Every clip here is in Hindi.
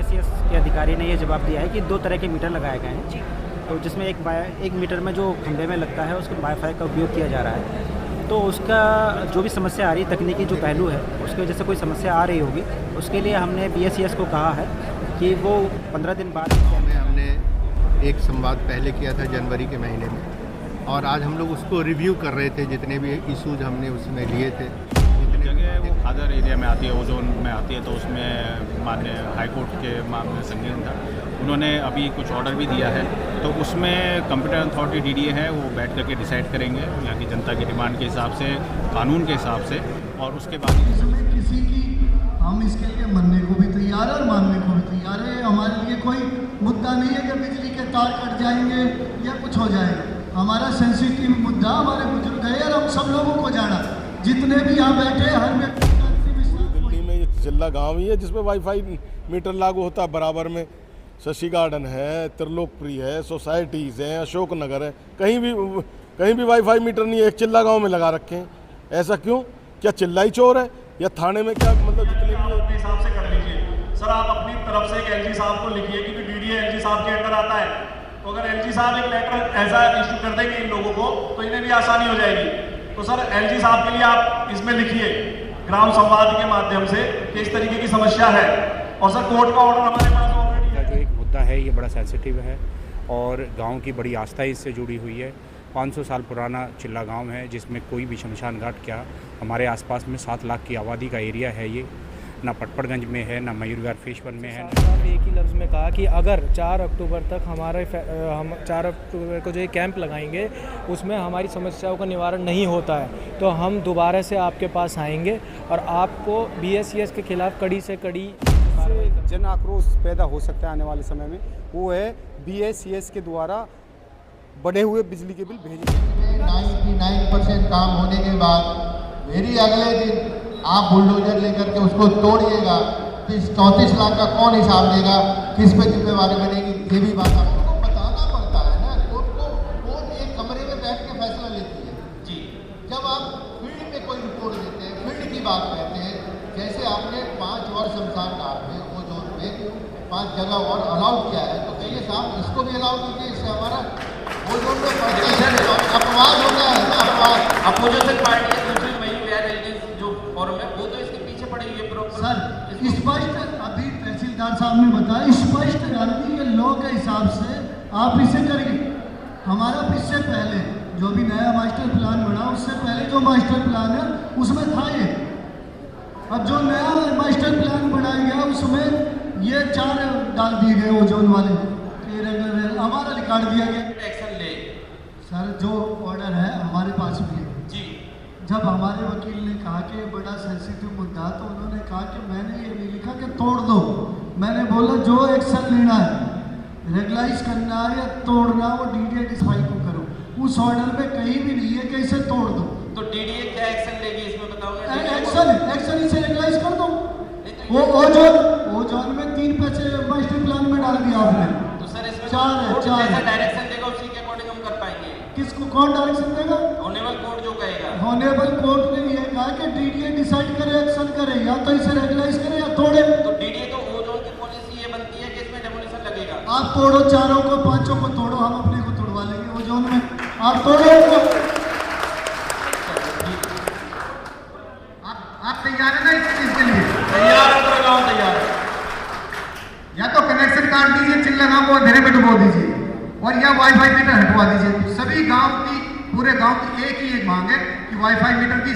BSES के अधिकारी ने ये जवाब दिया है कि 2 तरह के मीटर लगाए गए हैं, तो जिसमें एक मीटर में जो खंभे में लगता है उसको वाईफाई का उपयोग किया जा रहा है। तो उसका जो भी समस्या आ रही है, तकनीकी जो पहलू है उसकी वजह से कोई समस्या आ रही होगी, उसके लिए हमने BSES को कहा है कि वो 15 दिन बाद हमने एक संवाद पहले किया था जनवरी के महीने में, और आज हम लोग उसको रिव्यू कर रहे थे। जितने भी इशूज़ हमने उसमें लिए थे, जगह वो खादर एरिया में आती है, ओजोन में आती है, तो उसमें माननीय हाईकोर्ट के मामले संगीन था। उन्होंने अभी कुछ ऑर्डर भी दिया है, तो उसमें कंप्यूटर अथॉरिटी DDA है, वो बैठ करके डिसाइड करेंगे यहाँ की जनता की डिमांड के हिसाब से, कानून के हिसाब से, और उसके बाद इसमें किसी की हम इसके लिए मरने को भी तैयार है और मानने को भी तैयार है। हमारे लिए कोई मुद्दा नहीं है कि बिजली के तार कट जाएंगे या कुछ हो जाएगा। हमारा सेंसिटिव मुद्दा हमारे बुजुर्ग है और हम सब लोगों को जाना, जितने भी यहाँ बैठे हर व्यक्ति दिल्ली में ये चिल्ला गांव ही है जिसमें वाईफाई मीटर लागू होता है। बराबर में शशि गार्डन है, त्रिलोकपुरी है, सोसाइटीज़ हैं, अशोक नगर है, कहीं भी वाईफाई मीटर नहीं है। एक चिल्ला गांव में लगा रखे हैं। ऐसा क्यों? क्या चिल्ला ही चोर है या थाने में क्या? मतलब जितने भी अपने हिसाब से कर लीजिए सर। आप अपनी तरफ से एक LG साहब को लिखिए, क्योंकि DDA LG साहब के अंदर आता है। तो अगर LG साहब एक लेटर ऐसा इशू कर देंगे इन लोगों को, तो इन्हें भी आसानी हो जाएगी। तो सर LG साहब के लिए आप इसमें लिखिए ग्राम संवाद के माध्यम से कि इस तरीके की समस्या है। और सर कोर्ट का ऑर्डर हमारे पास ऑलरेडी है। जो एक मुद्दा है ये बड़ा सेंसिटिव है और गांव की बड़ी आस्था इससे जुड़ी हुई है। 500 साल पुराना चिल्ला गांव है जिसमें कोई भी शमशान घाट क्या, हमारे आसपास में 7 लाख की आबादी का एरिया है। ये ना पटपड़गंज में है, ना मयूरगढ़ फेज 1 में है। एक ही लफ्ज़ में कहा कि अगर 4 अक्टूबर तक हम 4 अक्टूबर को जो ये कैंप लगाएंगे उसमें हमारी समस्याओं का निवारण नहीं होता है तो हम दोबारा से आपके पास आएंगे और आपको BSES के खिलाफ कड़ी से कड़ी जन आक्रोश पैदा हो सकता है आने वाले समय में, वो है BSES के द्वारा बढ़े हुए बिजली के बिल भेजे। 99% काम होने के बाद मेरी अगले दिन आप बुलडोजर लेकर के उसको तोड़िएगा तो इस 34 लाख का कौन हिसाब देगा, किस पे जिम्मेवारी बनेगी? ये भी बात आपको बताना पड़ता है ना। कोर्ट एक कमरे में बैठ के फैसला लेती है जी। जब आप फील्ड में कोई रिपोर्ट देते हैं, फील्ड की बात कहते हैं, जैसे आपने 5 और शमशान घाट में वो जोन में 5 जगह और अलाउ किया है, तो कहिए साहब इसको भी अलाउ कीजिए। इससे हमारा वो जोन में अपवाद होता है ना, अपवाद। अपोजिशन पार्टी जो फॉरम है वो तो इसके पीछे पड़ी हुई है। सर स्पष्ट अभी तहसीलदार साहब ने बताया, स्पष्ट गारंटी के लॉ के हिसाब से आप इसे करेंगे। हमारा इससे पहले जो भी नया मास्टर प्लान बना, उससे पहले जो मास्टर प्लान है उसमें था ये। अब जो नया मास्टर प्लान बनाया गया उसमें ये 4 डाल दिए गए ओजोन वाले, हमारा रिकॉर्ड दिया गया। एक्शन ले सर, जो ऑर्डर है हमारे पास भी है जी। जब हमारे वकील ने कहा कि बड़ा सेंसिटिव मुद्दा, तो उन्होंने कहा कि मैंने ये नहीं लिखा कि तोड़ दो। मैंने बोला जो एक्शन लेना है, रेगुलाइज करना है या तोड़ना, वो DDA डिसाइड को करो। उस ऑर्डर में कहीं भी नहीं है कि इसे तोड़ दो। तो DDA क्या एक्शन लेगी इसमें बताओ ना। एक्शन इसे रेगुलाइज कर दो। वो ओजोन में 3 पैसे मास्टर प्लान में डाल दिया आपने। तो सर इसमें 4 जैसा डायरेक्शन देगा उसी के अकॉर्डिंग हम कर पाएंगे। किसको कौन डायरेक्शन देगा? ऑनेबल कोर्ट जो कहेगा। ऑनेबल कोर्ट ने ये कहा कि DDA डिसाइड करे, एक्शन करे, या तो इसे रेगुलाइज करे या तोड़े। तो DDA तो ओजोन की पॉलिसी ये बनती है कि इसमें डेमोलिशन लगेगा। आप तोड़ो, 4 को 5 को तोड़ो, हम अपने को तोड़वा लेंगे ओजोन में। आप तोड़ो उनको। आप तैयार है ना इस चीज के लिए? तैयार है, पूरा गाँव तैयार है। या तो कनेक्शन काट दीजिए, चिल्ला गाँव को अंधेरे में डुबो दीजिए, और या वाईफाई मीटर हटवा दीजिए। सभी गांव की, पूरे गांव की एक ही एक मांग है कि वाईफाई मीटर की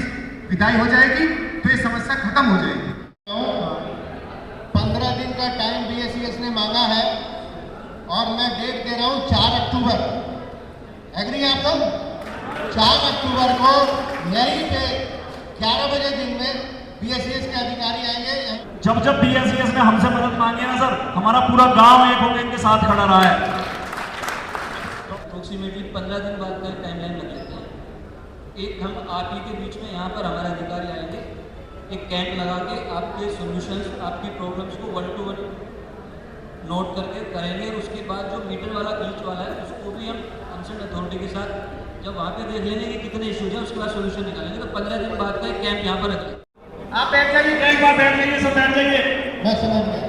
विदाई हो जाएगी तो ये समस्या खत्म हो जाएगी। 15 दिन का टाइम BSES ने मांगा है और मैं डेट दे रहा हूँ 4 अक्टूबर। एग्री आप लोग? 4 अक्टूबर को यहीं पे 11 बजे दिन में BSES के अधिकारी आएंगे। जब BSES ने हमसे मदद मांगी है ना सर, हमारा पूरा गांव एक होकर इनके साथ खड़ा रहा है। अप्रोक्सीमेटली 15 दिन बाद का टाइमलाइन लग लेते हैं। एक हम आप ही के बीच में यहाँ पर हमारे अधिकारी आएंगे, एक कैंप लगा के आपके सॉल्यूशंस, आपकी प्रॉब्लम्स को 1 to 1 नोट करके करेंगे। और उसके बाद जो मीटर वाला बीच वाला है उसको भी हम कंसर्न अथॉरिटी के साथ जब वहाँ पे देख लेंगे कि कितने इशूज हैं उसके बाद सोल्यूशन निकालेंगे। तो 15 दिन बाद का एक कैंप यहाँ पर रखें। आप बैठ जाइए, एक बार बैठ जाइए, सब बैठ जाइए। मैं समझ गया।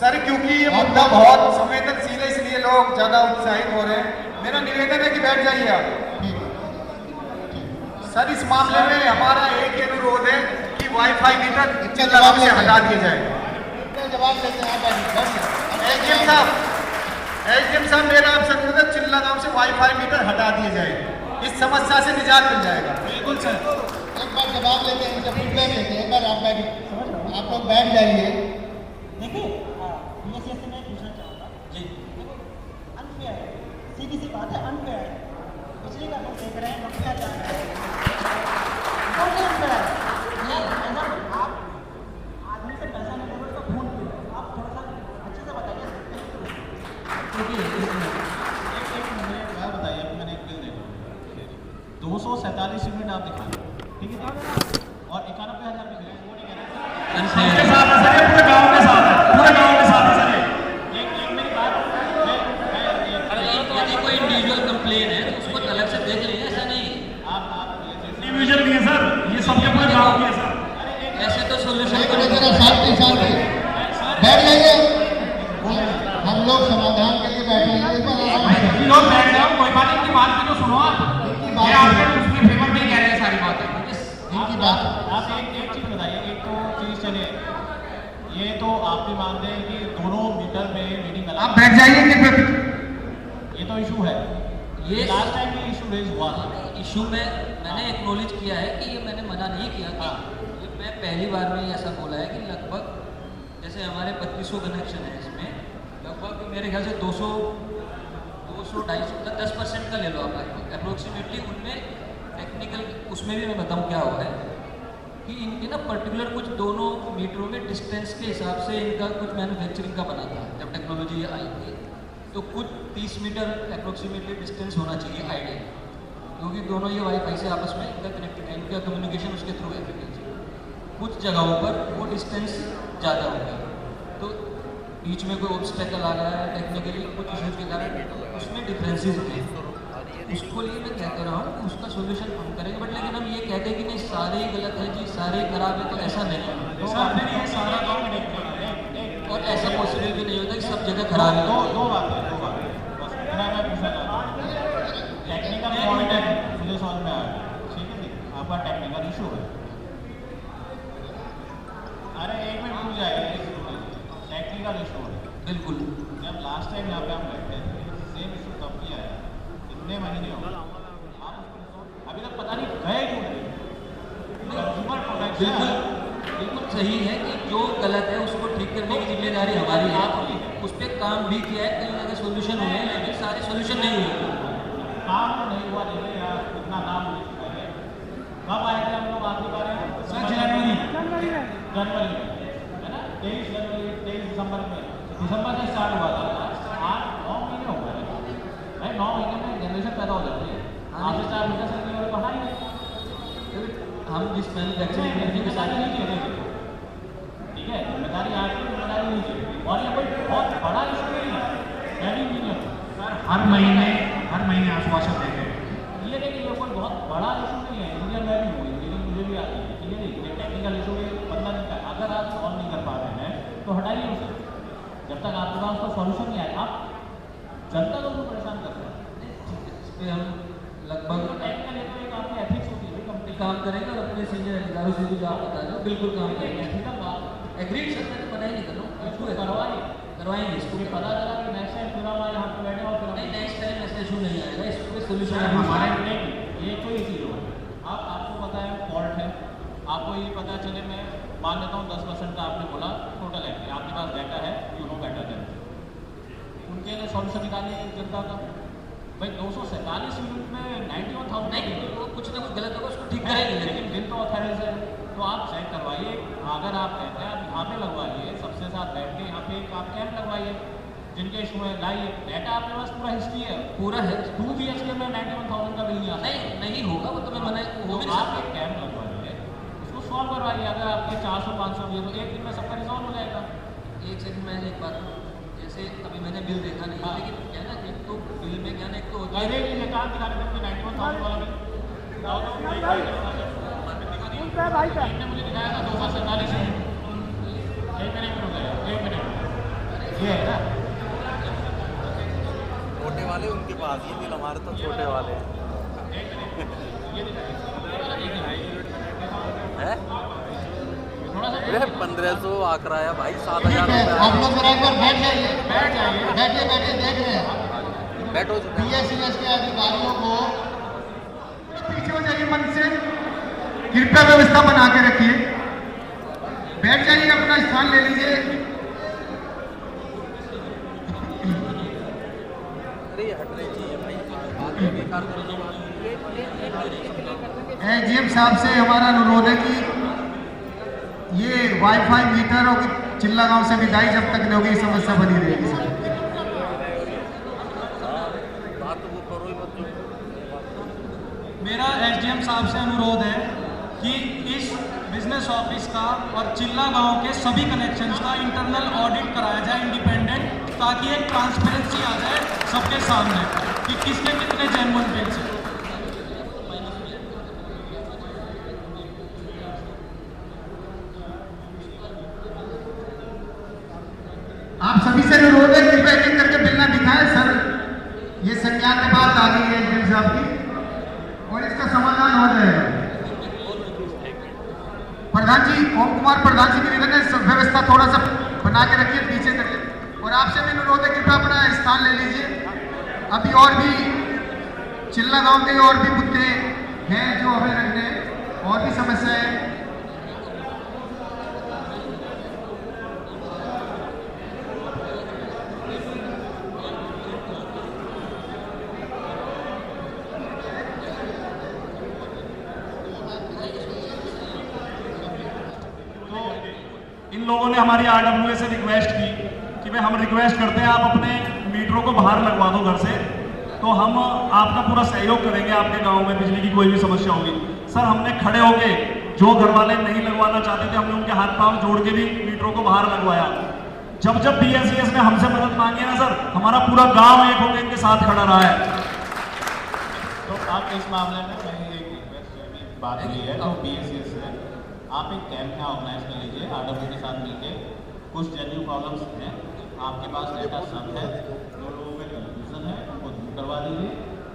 सर क्योंकि ये मुद्दा बहुत संवेदनशील है इसलिए लोग ज़्यादा उत्साहित हो रहे हैं। मेरा निवेदन है कि बैठ जाइए आप। सर इस मामले में हमारा एक ही अनुरोध है कि वाईफाई मीटर चिल्ला गांव से हटा दिए जाए। जवाब देते हैं एसडीएम साहब मेरा आपसे अनुरोध है चिल्ला गांव से वाईफाई मीटर हटा दिए जाए, इस समस्या से निजात मिल जाएगा। बिल्कुल सर, एक बार जवाब लेते हैं, जब फीडबैक लेते हैं, एक बार आप लोग बैठ जाइए। देखिए BSS से मैं पूछना चाहूँगा जी, अनफेयर है, सीधी सी बात है, अनफेयर है। पिछले का हम देख रहे हैं नौकरियाँ जा रहे हैं, अनफेयर है। आप आदमी से पैसा नहीं देंगे, उसका खून पीते, आप थोड़ा सा अच्छे से बताइए। एक मिनट क्या बताइए, अभी मैंने एक बिल देखा 247 यूनिट आप दिखा, ठीक है, और 91,000 बिल है, वो नहीं कह रहे सर, के साथ है सर, ये पूरे गांव के साथ है, पूरे गांव के साथ है सर। एक मेरी बात, यदि कोई इंडिविजुअल कंप्लेन है तो उसको अलग से देख लीजिए, ऐसा नहीं इंडिविजुअल नहीं है सर, ये सबके पूरे गांव की है सर। ऐसे तो सोल्यूशन बैठ जाइए, हम लोग समाधान के लिए बैठे हैं। लोग बैठ जाओ, कोई बात नहीं, इनकी बात की तो सुनो आप, ये आपके उसके फेवर में ही कह रहे हैं सारी बातें। इनकी बात आप एक चीज़ बताइए, एक तो चीज़ चले, ये तो आप भी मानते हैं कि दोनों मीटर में रीडिंग अलग, आप बैठ जाइए कि फिर ये तो इशू है, ये लास्ट टाइम ये इशू रेज हुआ था। इशू में मैंने एक्नॉलेज किया है कि ये मैंने मना नहीं किया था, ये मैं पहली बार में ही ऐसा बोला है कि लगभग जैसे हमारे 2500 कनेक्शन है, इसमें लगभग मेरे ख्याल से 200 250 10% का ले लो आप लगभग अप्रोक्सीमेटली, उनमें टेक्निकल उसमें भी मैं बताऊँ क्या हुआ है कि इनके ना पर्टिकुलर कुछ दोनों मीटरों में डिस्टेंस के हिसाब से इनका कुछ मैन्युफैक्चरिंग का बना था। जब टेक्नोलॉजी आई थी तो कुछ 30 मीटर अप्रोक्सीमेटली डिस्टेंस होना चाहिए आइडियल, क्योंकि दोनों ये वाईफाई से आपस में इनका कनेक्टेड है, इनका कम्युनिकेशन उसके थ्रू है फ्रीक्वेंसी। कुछ जगहों पर वो डिस्टेंस ज़्यादा हो गया, तो बीच में कोई ऑब्स्टेकल आ गया है टेक्निकली कुछ इश्यूज के कारण, उसमें डिफरेंसेस हैं। उसको लिए मैं क्या कर रहा हूँ, उसका सोल्यूशन हम करेंगे, बट लेकिन हम ये कहते हैं कि नहीं सारे ही गलत है जी, सारे ही खराब है, तो ऐसा नहीं है। तो ये सारा गाँव और ऐसा पॉसिबल भी नहीं होता कि सब जगह खराब है। दो बातें बस इतना मैं पूछना चाहता हूँ। टेक्निकल पॉइंट है, मुझे समझ में आया, ठीक है जी, आपका टेक्निकल इशू है। अरे एक मिनट रुक जाएगा, टेक्निकल इशू है बिल्कुल। जब लास्ट टाइम यहाँ पे हम बैठे थे, सेम इशू तब भी आया, कितने महीने हो गए, आप उसको अभी तक पता नहीं गए क्यों नहीं। कंज्यूमर प्रोटेक्शन बिल्कुल सही है कि जो गलत है उसको ठीक करने की जिम्मेदारी हमारी है, उस पर काम भी किया है, कई जगह सोल्यूशन हुए हैं, लेकिन सारे सोल्यूशन नहीं हुए। काम तो नहीं हुआ, देखिए यार इतना काम हो चुका है। कब आए थे हम लोग आखिरी बार? जनवरी में, है ना, 23 जनवरी 23 दिसंबर में, दिसंबर से स्टार्ट हुआ था, 8-9 महीने हो गए भाई, 9 महीने में जनरेशन पैदा हो जाती है। आज से 4 महीने से नहीं हो रहा है, हम जिस मैन्युफैक्चरिंग कंपनी के साथ नहीं चाहिए, ठीक है, जिम्मेदारी आपकी, जिम्मेदारी नहीं चाहिए। और ये कोई बहुत बड़ा इशू नहीं है, सर हर महीने आश्वासन देते हैं, ये देखिए ये कोई बहुत बड़ा इशू नहीं है। इंजीनियर मैं भी हूँ, इंजीनियरिंग मुझे भी आती है, ठीक है नहीं, ये टेक्निकल इशू ये बंदा नहीं का, अगर आप सॉल्व नहीं कर पा रहे हैं तो हटाइए उसे, जब तक आपके पास उसका सॉल्यूशन नहीं आए। आप जनता को उसको परेशान कर रहे हैं, इस पर हम लगभग टेक्निकल ये तो एक आपकी एथिक्स होती है, कंपनी काम करेंगे और अपने सीनियर अधिकारियों से भी जो आप बता रहे हो बिल्कुल काम करेंगे। एथिकल बात एग्रीड सर, मैं तो पता ही नहीं कर रहा हूँ, इसको करवाएंगे इसको भी पता चला कि नेक्स्ट टाइम फिर हमारे यहाँ पे बैठे और फिर नहीं, नेक्स्ट टाइम ऐसा इशू नहीं आएगा, इसको सोल्यूशन हमारे नहीं, ये कोई चीज़ हो आपको पता है फॉल्ट है, आपको ये पता चले, मैं मान लेता हूँ 10% का आपने बोला टोटल है, आपके पास डाटा है, यू नो बेटर देन, उनके लिए सॉल्यूशन निकालने की जनता का भाई 247 यूनिट में 91,000 नहीं, वो कुछ ना कुछ गलत होगा उसको ठीक करेंगे, लेकिन बिल तो ऑथराइज है, तो आप चेक करवाइए। अगर आप कहते हैं आप यहाँ पे लगवाइए, सबसे साथ बैठ के यहाँ पे एक आप कैंप लगवाइए, जिनके इशू है लाइए, डाटा आपके पास पूरा हिस्ट्री है, पूरा है। 2 BHK में 91,000 का बिल नहीं आता, नहीं होगा वो तो मैं मना, वो भी आप एक कैंप लगवाइए, उसको सॉल्व करवाइए। अगर आपके 400-500 भी है तो एक दिन में सबका रिजॉल्व हो जाएगा। एक सेकंड में एक बात, जैसे अभी मैंने बिल देखा नहीं है, लेकिन क्या ना एक तो बिल में क्या ना एक तो होता है, अरे ये काम दिखाने में 91,000 वाला बिल मुझे दिखाया था 247 एक मिनट हो गया, एक मिनट ये है ना। छोटे वाले उनके पास, ये बिल हमारे तो छोटे वाले हैं। अरे 1500 आंकड़ा है भाई, 7000 आप लोग जरा एक बार बैठ जाइए, बैठिए देख रहे हैं। बैठो। BSES के अधिकारियों को पीछे हो जाइए, मन से कृपया व्यवस्था बना के रखिए। बैठ जाइए, अपना स्थान ले लीजिए। एजीएम साहब से हमारा अनुरोध है कि ये वाईफाई मीटर और चिल्ला गांव से विदाई जब तक नहीं होगी समस्या बनी रहेगी सर। मेरा एसडीएम साहब से अनुरोध है कि इस बिजनेस ऑफिस का और चिल्ला गांव के सभी कनेक्शंस का इंटरनल ऑडिट कराया जाए इंडिपेंडेंट, ताकि एक ट्रांसपेरेंसी आ जाए सबके सामने कि किसके कितने जेन्युइन बिल्स हैं। आप सभी से अनुरोध है कृपया एक एक करके बिल ना दिखाएं सर। ये संज्ञान के बाद आ गई है एसडीएम साहब की और इसका समाधान हो जाएगा। प्रधान जी, ओम कुमार प्रधान जी की निवेदन है, व्यवस्था थोड़ा सा बना के रखिए, पीछे करिए। और आपसे भी अनुरोध है कृपया अपना स्थान ले लीजिए। अभी और भी चिल्ला गांव के और भी मुद्दे हैं जो हमें रखने, और भी समस्याएं। इन लोगों ने हमारी आरडब्ल्यूए से रिक्वेस्ट की कि भाई हम रिक्वेस्ट करते हैं आप अपने मीटरों को बाहर लगवा दो घर से, तो हम आपका पूरा सहयोग करेंगे। आपके गांव में बिजली की कोई भी समस्या होगी सर, हमने खड़े होके जो घर वाले नहीं लगवाना चाहते थे, हमने उनके हाथ पांव जोड़ के भी मीटरों को बाहर लगवाया। जब BSES ने हमसे मदद मांगी है ना सर, हमारा पूरा गाँव एक होकर इनके साथ खड़ा रहा है। तो आप इस मामले में कहीं एक रिक्वेस्ट बात हुई है तो BSES से आप एक कैंप ना ऑर्गेनाइज कर लीजिए आरडब्ल्यू के साथ मिलकर। कुछ जेन्युइन प्रॉब्लम्स हैं, आपके पास डेटा सब है, जो लोगों में कन्फ्यूजन है उनको दूर करवा दीजिए।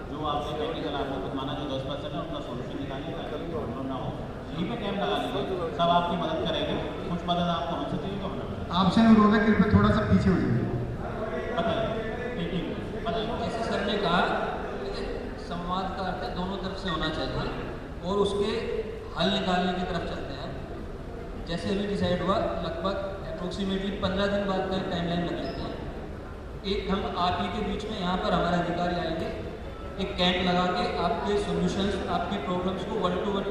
जो आपके टेक्निकल आपको कुछ माना जो 10% है उनका सोल्यूशन निकालिए ताकि प्रॉब्लम ना हो। यहीं पर कैंप लगा लीजिए, सब आपकी मदद करेंगे। कुछ मदद आपको हमसे चाहिए तो हम आपसे अनुरोध है कृपया थोड़ा सा पीछे हो जाइए। जैसे सर ने कहा, संवाद का अर्थ दोनों तरफ से होना चाहिए और उसके हल निकालने की तरफ चलते हैं। जैसे अभी डिसाइड हुआ, लगभग अप्रोक्सीमेटली 15 दिन बाद का टाइमलाइन लग लेते हैं। एक हम आप ही के बीच में यहाँ पर हमारे अधिकारी आएंगे, एक कैंप लगा के आपके सॉल्यूशंस, आपकी प्रॉब्लम्स को 1 to 1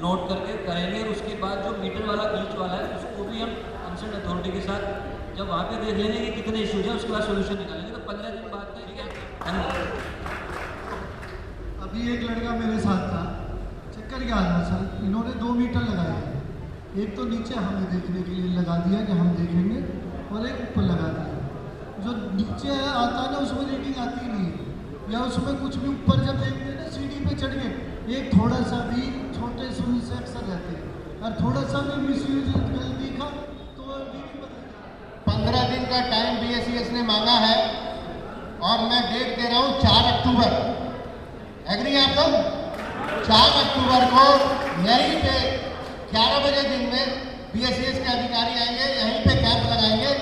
नोट करके करेंगे। और उसके बाद जो मीटर वाला ग्लिच वाला है उसको भी हम कंसर्न अथॉरिटी के साथ जब वहाँ पे देख लेंगे कि कितने इशूज हैं, उसके बाद सोल्यूशन निकालेंगे। तो 15 दिन बाद का, ठीक है। धन्यवाद। अभी एक लड़का मेरे साथ था, चक्कर क्या आया सर, इन्होंने 2 मीटर लगाए। एक तो नीचे हमें देखने के लिए लगा दिया कि हम देखेंगे, और एक ऊपर लगा दिया। जो नीचे आता है ना उसमें रीडिंग आती नहीं है, या उसमें कुछ भी ऊपर जब देखते हैं ना सीढ़ी पे चढ़ के एक थोड़ा सा भी छोटे सुई से अक्सर रहते हैं, और थोड़ा सा भी मिसयूज दिखा तो 15 दिन का टाइम BSES ने मांगा है और मैं डेट दे रहा हूँ 4 अक्टूबर। एग्री आप लोग? 4 अक्टूबर को यहीं पे 11 बजे दिन में BSES के अधिकारी आएंगे, यहीं पे कैंप लगाएंगे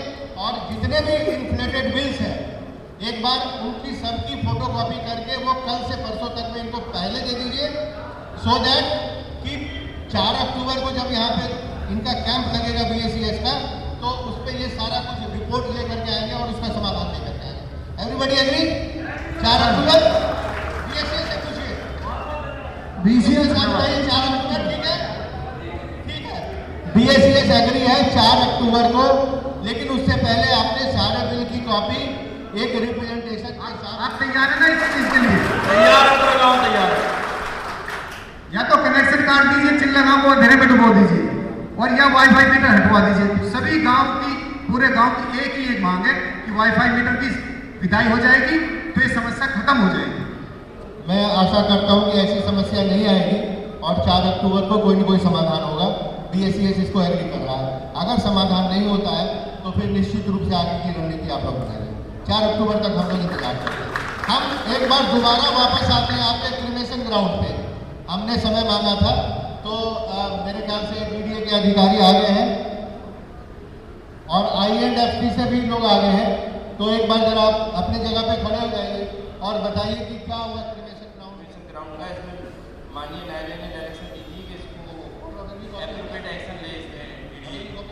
और जितने भी इन्फ्लेटेड बिल्स हैं एक बार उनकी सबकी फोटोकॉपी करके वो कल से परसों तक में इनको पहले दे दीजिए, सो दैट कि 4 अक्टूबर को जब यहाँ पे इनका कैंप लगेगा BSES का, तो उस पर ये सारा कुछ रिपोर्ट लेकर के आएंगे और उसका समाधान लेकर के आएंगे। Everybody agree? 4 अक्टूबर BSES से पूछिए। BSES का बताइए 4 अक्टूबर, ठीक है? ठीक है, BSES एग्री है 4 अक्टूबर को, लेकिन उससे पहले आपने सारे बिल की कॉपी एक रिप्रेजेंटेशन के साथ। आप तैयार है ना इस चीज के लिए? तैयार है, पूरा गाँव तैयार है। या तो कनेक्शन काट दीजिए, चिल्ला गाँव को अंधेरे में डुबो दीजिए, और या वाईफाई मीटर हटवा दीजिए। सभी गांव की, पूरे गांव की एक ही एक मांग है कि वाईफाई मीटर की विदाई हो जाएगी तो ये समस्या खत्म हो जाएगी। मैं आशा करता हूं कि ऐसी समस्या नहीं आएगी और 4 अक्टूबर को कोई न कोई समाधान होगा। BSES इसको एग्री कर रहा है। अगर समाधान नहीं होता है तो फिर निश्चित रूप से आगे की रणनीति आप लोग बनाएंगे। 4 अक्टूबर तक हम लोग इंतजार करते हैं। हम एक बार दोबारा वापस आते हैं आपके क्रिमेशन ग्राउंड पे। हमने समय मांगा था तो मेरे ख्याल से DDA के अधिकारी आ गए हैं और I&FT से भी लोग आ गए हैं। तो एक बार जरा आप अपनी जगह पे खड़े हो जाइए और बताइए कि क्या हुआ क्रिमेशन ग्राउंड का। इसमें माननीय न्यायालय ने डायरेक्शन दी थी कि इसको एप्रोप्रिएट एक्शन ले इसमें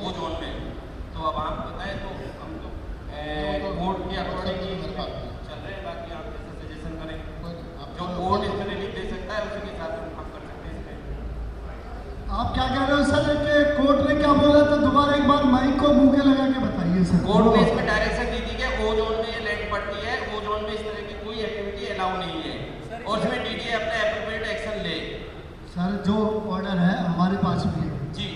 वो जोन में। तो अब आप बताएं तो हम तो कोर्ट के अकॉर्डिंग चल रहे हैं। बाकी आप जैसे सजेशन करें जो कोर्ट इसमें रिलीफ दे सकता है उसी के साथ हम कर सकते हैं इसमें। आप क्या कह रहे हो सर कि कोर्ट ने क्या बोला था? दोबारा एक बार माइक को मुंह के लगा के बताइए सर। कोर्ट ने इसमें डायरेक्शन दी थी कि ओ जोन में ये लैंड पड़ती है, ओ जोन में इस तरह की कोई एक्टिविटी अलाउ नहीं है और इसमें DDA अपना एप्रोप्रिएट एक्शन ले। सर जो ऑर्डर है हमारे पास भी है जी।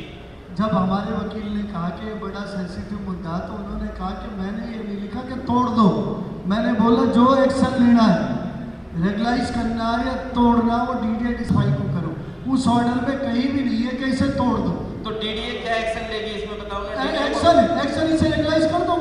जब हमारे वकील ने कहा कि ये बड़ा सेंसिटिव मुद्दा, तो उन्होंने कहा कि मैंने ये नहीं लिखा कि तोड़ दो। मैंने बोला जो एक्शन लेना है, रेगुलाइज करना है या तोड़ना, वो DDA डिसाइड को करो। उस ऑर्डर में कहीं भी नहीं है कि इसे तोड़ दो। तो DDA क्या एक्शन लेगी इसमें बताओ ना। एक्शन इसे रेगुलाइज कर दो।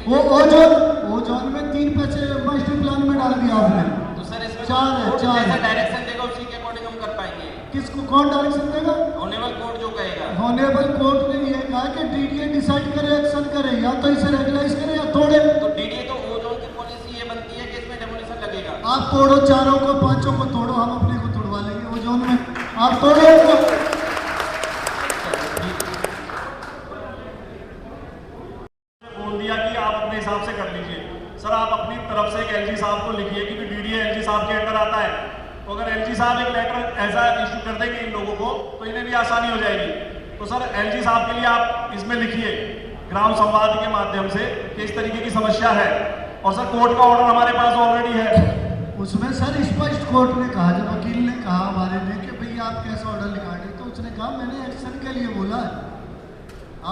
वो जोन में 3 पैसे मास्टर प्लान में डाल दिया आपने। तो सर इसमें 4 है। जैसा डायरेक्शन देगा उसी के अकॉर्डिंग हम कर पाएंगे। किसको कौन डायरेक्शन देगा? ऑनेबल कोर्ट जो कहेगा। ऑनेबल कोर्ट ने ये कहा कि DDA डिसाइड करे, एक्शन करे, या तो इसे रेगुलाइज करे या तोड़े। तो DDA तो ओ जोन की पॉलिसी ये बनती है कि इसमें डेमोलिशन लगेगा। आप तोड़ो, 4 को 5 को तोड़ो, हम अपने को तोड़वा लेंगे। वो जोन में आप तोड़ो उनको। बोल दिया कि आप अपने हिसाब से कर लीजिए। सर आप अपनी तरफ से एक LG साहब को लिखिए क्योंकि DDA LG साहब के अंडर आता है। तो अगर LG साहब एक लेटर ऐसा इश्यू कर देंगे इन लोगों को तो इन्हें भी आसानी हो जाएगी। तो सर LG साहब के लिए आप इसमें लिखिए ग्राम संवाद के माध्यम से कि इस तरीके की समस्या है। और सर कोर्ट का ऑर्डर हमारे पास ऑलरेडी है। उसमें सर स्पष्ट कोर्ट ने कहा, जब वकील ने कहा हमारे ने कि भैया आप कैसे ऑर्डर लिखा रहे, तो उसने कहा मैंने एक्शन के लिए बोला है।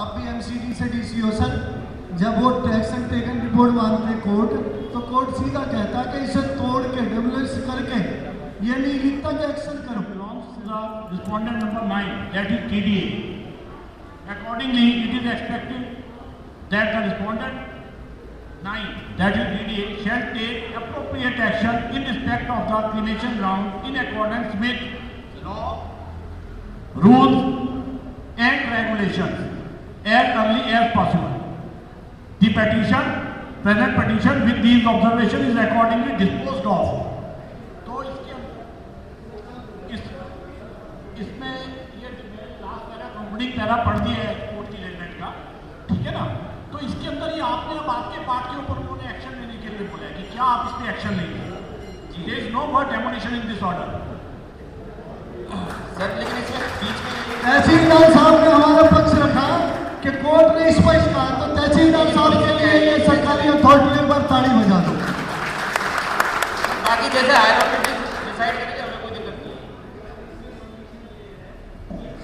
आप भी MCD से DC हो सर। जब वो एक्शन टेकन रिपोर्ट मांगते कोर्ट, तो कोर्ट सीधा कहता कि इसे तोड़ के डेमोलिश करके, ये नहीं लिखता कि एक्शन करो। Respondent number 9, that is TDA. Accordingly, it is expected that the respondent 9, that is DDA, shall take appropriate action in respect of the cremation ground in accordance with law, rules, and regulations as early as possible. The present petition with these observations is accordingly disposed of. तो इसमें ये लास्ट पैरा कंक्लूडिंग पैरा पढ़ दिया है कोर्ट की जजमेंट का, ठीक है ना। तो इसके अंदर ये आपने अब आपके पार्ट के ऊपर उन्होंने एक्शन लेने के लिए बोला है कि क्या आप इस पर एक्शन लेंगे। There is no word demolition in this order. Sir लेकिन इसमें बीच में तहसीलदार साहब ने हमारा पक्ष रखा कि कोर्ट ने स्पष्ट कहा, तो तहसीलदार साहब के लिए ये सरकारी अथॉरिटी पर ताड़ी बजा दो। बाकी जैसे हायर अथॉरिटी डिसाइड करेंगे, हमें कोई दिक्कत नहीं है।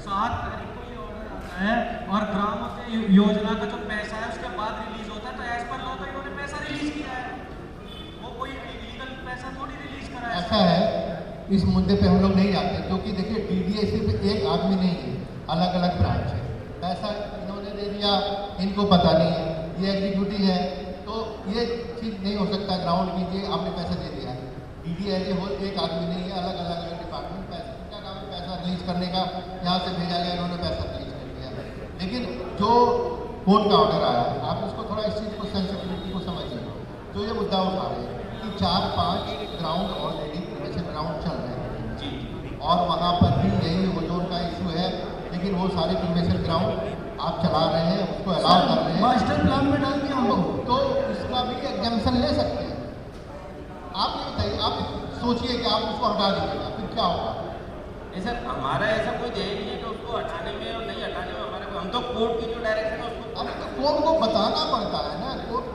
7 तारीख को ये ऑर्डर आता है और ग्राम योजना का जो पैसा है उसके बाद रिलीज होता है। तो एज पर लॉ तो इन्होंने पैसा रिलीज किया है, वो कोई इलीगल पैसा थोड़ी रिलीज करा है। ऐसा है, इस मुद्दे पे हम लोग नहीं जाते क्योंकि देखिए DDA सिर्फ एक आदमी नहीं है, अलग अलग ब्रांच है। पैसा इन्होंने दे दिया, इनको पता नहीं है, ये एग्जीक्यूटिव है, तो ये चीज़ नहीं हो सकता ग्राउंड कीजिए आपने पैसा दे दिया है। DDA एक आदमी नहीं है, अलग अलग डिपार्टमेंट पैसा, इनका काम है पैसा रिलीज करने का। यहाँ से भेजा गया, इन्होंने पैसा रिलीज कर दिया। लेकिन जो कोर्ट का ऑर्डर आया, आप इसको थोड़ा इस चीज़ को सेंसिटिविटी को समझिए। जो ये मुद्दा उठा रहे हैं कि 4-5 ग्राउंड ऑलरेडी क्रिमेशन ग्राउंड चल रहे हैं जी, और वहाँ पर भी यही ओजोन का इशू है। लेकिन वो सारे क्रिमेशन ग्राउंड आप चला रहे हैं, उसको अलाउ कर रहे हैं, मास्टर प्लान में डाल दिया हम लोग, तो इसका भी एग्जाम्पशन ले सकते हैं। आप ये बताइए, आप सोचिए कि आप उसको हटा दीजिएगा, फिर क्या होगा? नहीं सर, हमारा ऐसा कोई ध्येय नहीं है कि उसको हटाने में और नहीं हटाने में हमारे को, हम तो कोर्ट की जो डायरेक्शन है उसको, अब तो कोर्ट को बताना पड़ता है ना। कोर्ट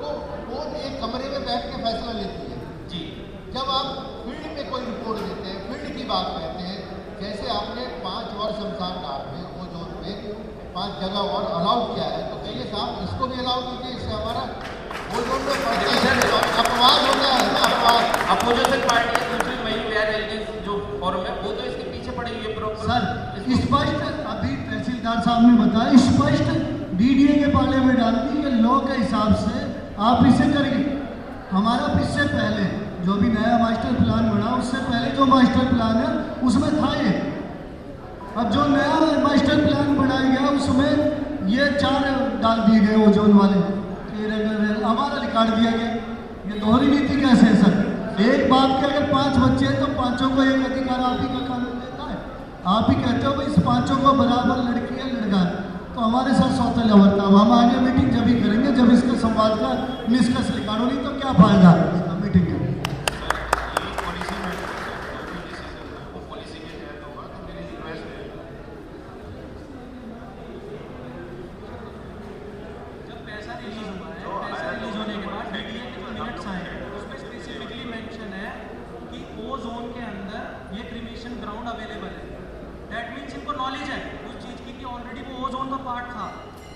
एक कमरे में बैठ के फैसला लेती है जी। जब आप फील्ड में कोई रिपोर्ट देते हैं, फील्ड की बात कहते हैं, जैसे आपने 5 और शमशान घाट में वो जोन में 5 जगह और अलाउ किया है, तो कहिए साहब इसको भी अलाउ कीजिए, इससे हमारा वो जोन में अपवाद होता है ना। अपवाद अपोजिशन पार्टी की दूसरी महिला व्याज जो फॉर्म है वो तो इसके पीछे पड़ी हुई है। सर स्पष्ट अभी तहसील तहसीलदार साहब ने बताया, स्पष्ट डीडीए के पाले में डाल दी कि लॉ के हिसाब से आप इसे करेंगे। हमारा इससे पहले जो भी नया मास्टर प्लान बना, उससे पहले जो मास्टर प्लान है उसमें था ये। अब जो नया मास्टर प्लान बनाया गया उसमें ये 4 डाल दिए गए ओजोन वाले, हमारा रिकॉर्ड दिया गया। ये दोहरी नीति कैसे है सर? एक बाप के अगर 5 बच्चे हैं तो 5 को एक अधिकार आप ही का कानून देता है। आप ही कहते हो भाई इस 5 को बराबर लड़की है लड़का है, तो हमारे साथ सौतेला वर्ताव। हम आगे मीटिंग जब ही करेंगे जब इसके संवाद का निष्कर्ष निकालो, नहीं तो क्या फायदा है इसका मीटिंग का।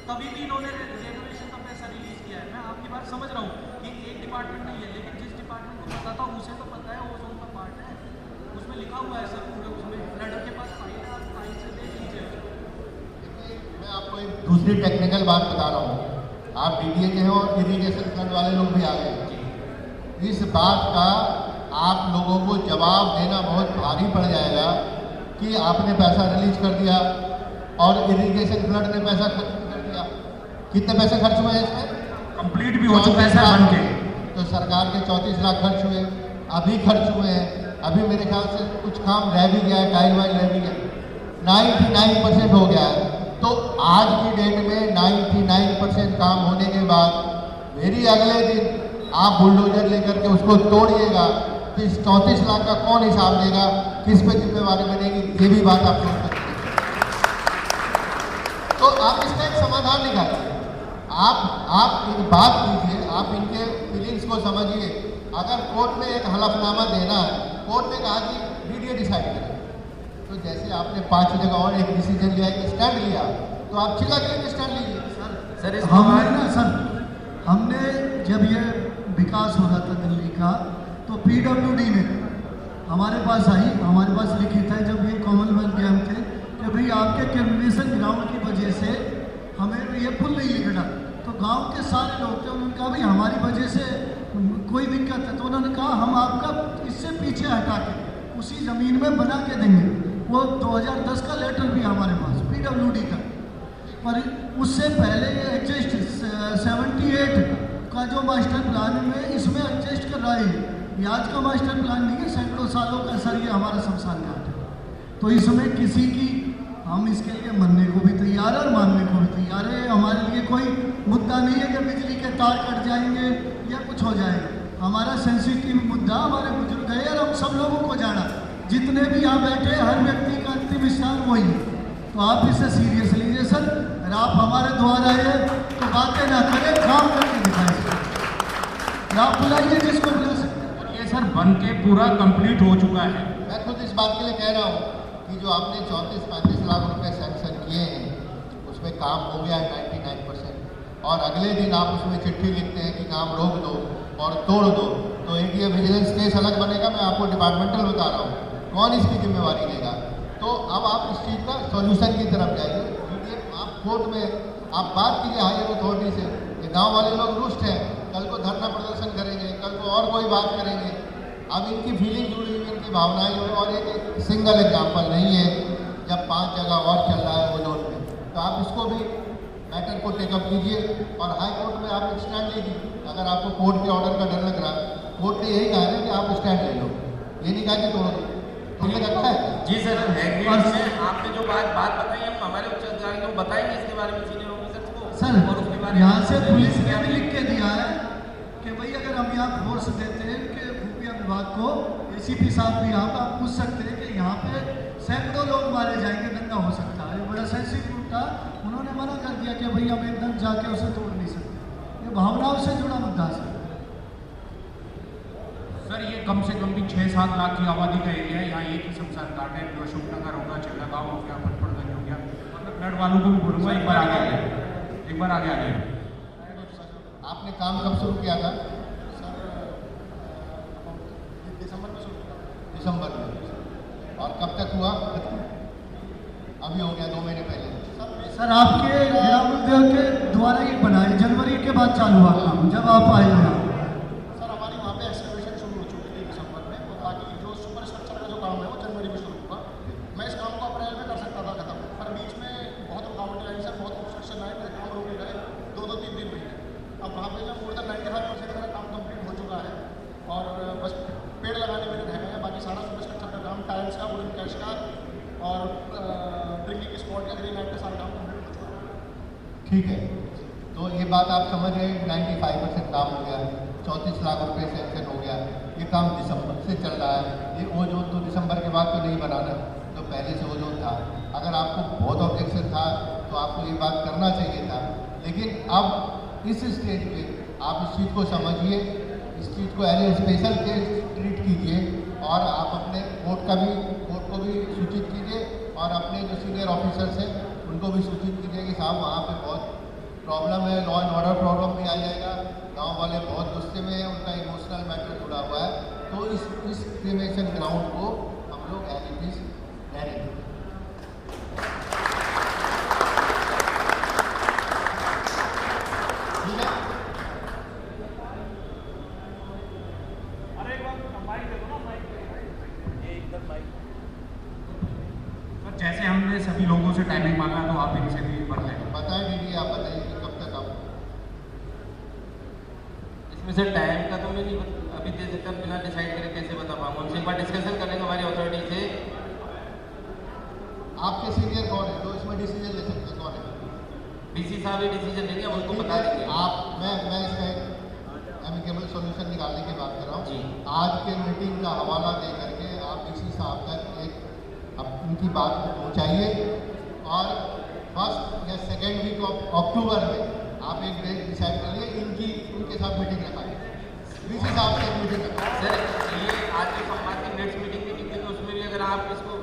तभी भी इन्होंने रेनोवेशन का पैसा रिलीज किया है। मैं आपकी बात समझ रहा हूँ कि एक डिपार्टमेंट नहीं है, लेकिन जिस डिपार्टमेंट को पता था उसे तो पता है ओजोन का पार्ट है, उसमें लिखा हुआ है सर पूरे, उसमें लेटर के पास फाइल है, आप फाइल से देख लीजिए। मैं आपको एक दूसरी टेक्निकल बात बता रहा हूँ। आप डीडीए के हैं और इरीगेशन फ्लड वाले लोग भी आ गए। इस बात का आप लोगों को जवाब देना बहुत भारी पड़ जाएगा कि आपने पैसा रिलीज कर दिया और इरीगेशन फ्लड ने पैसा खर्च कर दिया। कितने पैसे खर्च हुए हैं इसमें? कंप्लीट भी हो चुका है सर बन के। तो सरकार के 34 लाख खर्च हुए, अभी खर्च हुए हैं। अभी मेरे ख्याल से कुछ काम रह भी गया है, टाइल वाइल रह भी गया। 99% हो गया है। तो आज की डेट में 99% काम होने के बाद मेरी अगले दिन आप बुलडोजर लेकर के उसको तोड़िएगा तो इस 34 लाख का कौन हिसाब देगा, किस पे जिम्मेवारी बनेगी, ये भी बात आप सोच सकते हैं। तो आप इसका एक समाधान निकालिए। आप एक बात कीजिए, आप इनके फीलिंग्स को समझिए। अगर कोर्ट में एक हलफनामा देना है, कोर्ट ने कहा कि डीडीए डिसाइड करें, तो जैसे आपने 5 जगह और एक डिसीजन लिया, एक स्टैंड लिया, तो आप चिल्ला के स्टैंड लीजिए। सर हमने ना सर हमने जब ये विकास हो रहा था दिल्ली का, तो पीडब्ल्यूडी ने हमारे पास आई, हमारे पास लिखित है जब ये कॉमनवेल्थ गेम थे कि भाई आपके कैम्पनेशन ग्राउंड की वजह से हमें ये पुल नहीं लिखना। तो गांव के सारे लोग थे, उन्होंने कहा भाई हमारी वजह से कोई दिक्कत है, तो उन्होंने कहा हम आपका इससे पीछे हटा के उसी ज़मीन में बना के देंगे। वो 2010 का लेटर भी हमारे पास पीडब्ल्यूडी का, पर उससे पहले ये एडजस्ट 78 का जो मास्टर प्लान में इसमें एडजस्ट कर रहा है। ये आज का मास्टर प्लान नहीं है, सैकड़ों सालों का सर ये हमारा शमशान घाट है। तो इसमें किसी की हम इसके लिए मरने को भी तैयार है और मानने को भी तैयार है। हमारे लिए कोई मुद्दा नहीं है कि बिजली के तार कट जाएंगे या कुछ हो जाएगा। हमारा सेंसिटिव मुद्दा हमारे बुजुर्ग है और हम सब लोगों को जाना, जितने भी यहाँ बैठे हर व्यक्ति का अंतिम स्थान वही है। तो आप इसे सीरियस लीजिए सर। अगर आप हमारे द्वार आए तो बातें ना करें, काम करके दिखाएं। आप बुलाइए जिसको बुला सकते हैं। ये सर बन के पूरा कंप्लीट हो चुका है। मैं खुद इस बात के लिए कह रहा हूँ कि जो आपने 34-35 लाख रुपए सैंक्शन किए हैं उसमें काम हो गया है 99%। और अगले दिन आप उसमें चिट्ठी लिखते हैं कि काम रोक दो और तोड़ दो, तो एक ये विजिलेंस केस अलग बनेगा। मैं आपको डिपार्टमेंटल बता रहा हूँ, कौन इसकी जिम्मेवारी लेगा। तो अब आप इस चीज़ का सॉल्यूशन की तरफ जाइए। आप कोर्ट में आप बात कीजिए हायर अथॉरिटी से कि गाँव वाले लोग रुष्ट हैं, कल को धरना प्रदर्शन करेंगे, कल को और कोई बात करेंगे। अब इनकी फीलिंग जुड़ी हुई, इनकी भावनाएं जुड़ी, और एक सिंगल एग्जाम्पल नहीं है जब 5 जगह और चल रहा है ओजोन में। तो आप इसको भी मैटर को टेकअप कीजिए और हाई कोर्ट में आप स्टैंड लीजिए। अगर आपको कोर्ट के ऑर्डर का डर लग रहा है, कोर्ट ने यही कहा है कि आप स्टैंड ले लो, ये नहीं कहा कि तोड़ दो। तुम्हें लगता है? जी सर, आपने जो बात बताई हम हमारे उच्च अधिकारी को बताएंगे इसके बारे में सीनियर ऑफिसर्स को सर। और उसके बारे में यहाँ से पुलिस ने भी लिख के दिया है कि भाई अगर हम यहाँ फोर्स देते हैं कि खुफिया विभाग को, एसीपी साहब भी यहाँ पर आप पूछ सकते हैं कि यहाँ पे सैकड़ों लोग मारे जाएंगे, दंगा हो सकता है। ये बड़ा सेंसिटिव था, उन्होंने मना कर दिया कि भाई हम एकदम जाके उसे तोड़ नहीं सकते। ये भावनाओं से जुड़ा मुद्दा है सर। ये कम से कम भी 6-7 लाख की आबादी का एरिया है। यहाँ एक ही शमशान घाट है, अशोकनगर हो गया, चिल्ला गाँव हो गया, पटपड़गंज हो गया। मतलब फ्लड वालों को भी बोलूँगा एक बार आगे आ जाए, एक बार आगे आ जाए। आपने काम कब शुरू किया था? दिसंबर में। और कब तक हुआ? अभी हो गया 2 महीने पहले। सर आपके ग्राम उद्योग के द्वारा ये बनाए जनवरी के बाद चालू हुआ काम जब आप आए हैं सर हमारी वहाँ पे एक्सकवेशन शुरू हो चुकी थी दिसंबर में, और बाकी जो सुपर स्ट्रक्चर का जो काम है वो जनवरी में शुरू हुआ। मैं इस काम को अप्रैल में कर सकता था खत्म, पर बीच में बहुत रुकावटें आई सर, बहुत ऑब्स्ट्रक्शन आए, मेरे काम रोके गए 2-3 दिन महीने। अब वहाँ पे मोर देन 95% मेरा काम कंप्लीट हो चुका है और बस पेड़ लगाने मेरे रह गए हैं। बाकी सारा सुपर स्ट्रक्चर का काम, टाइल्स का, वुडन कैश का और ड्रिंकिंग स्पॉट का, ग्रीन लाइट का सारा काम कंप्लीट हो चुका है। ठीक है, तो ये बात आप समझ रहे हैं, 95% काम हो गया, 34 लाख रुपए सेंक्शन हो गया। ये काम दिसंबर से चल रहा है। ये ओजोन तो दिसंबर के बाद तो नहीं बनाना, तो पहले से ओजोन था। अगर आपको बहुत ऑब्जेक्शन था तो आपको ये बात करना चाहिए था, लेकिन अब इस स्टेज पे आप इस चीज़ को समझिए, इस चीज़ को as a special case treat कीजिए और आप अपने कोर्ट को भी सूचित कीजिए और अपने जो सीनियर ऑफिसर्स हैं उनको भी सूचित कीजिए कि साहब वहाँ पे बहुत प्रॉब्लम है, लॉ एंड ऑर्डर प्रॉब्लम भी आ जाएगा, गांव वाले बहुत गुस्से में हैं, उनका इमोशनल मैटर जुड़ा हुआ है। तो इस क्रिमेशन ग्राउंड को हम लोग एज इट इज रहेंगे। जैसे हमने सभी लोगों से टाइमिंग मांगा तो आप इनसे भी भर लें। बताएं दीदी, आप बताइए कि कब तक आओ। इसमें से टाइम का तो मैं नहीं अभी दे सकता, बिना डिसाइड करे कैसे बता पाऊंगा। उनसे एक बार डिस्कशन करेंगे हमारी अथॉरिटी से। आपके सीनियर कौन है जो इसमें डिसीजन ले सकते हैं, कौन है? डीसी साहब ही डिसीजन लेंगे, हम उनको बता देंगे। मैं इसका एमिकेबल सॉल्यूशन निकालने की बात कर रहा हूँ। आज के मीटिंग का हवाला दे करके आप डीसी साहब तक एक उनकी बात को पहुँचाइए और फर्स्ट या सेकेंड वीक ऑफ अक्टूबर में आप एक डेट डिसाइड करिए, उनके साथ मीटिंग रखाइए, डीसी साहब से मीटिंग रखाइए। सर ये आज के संवाद की नेक्स्ट मीटिंग थी, तो उसमें भी अगर आप इसको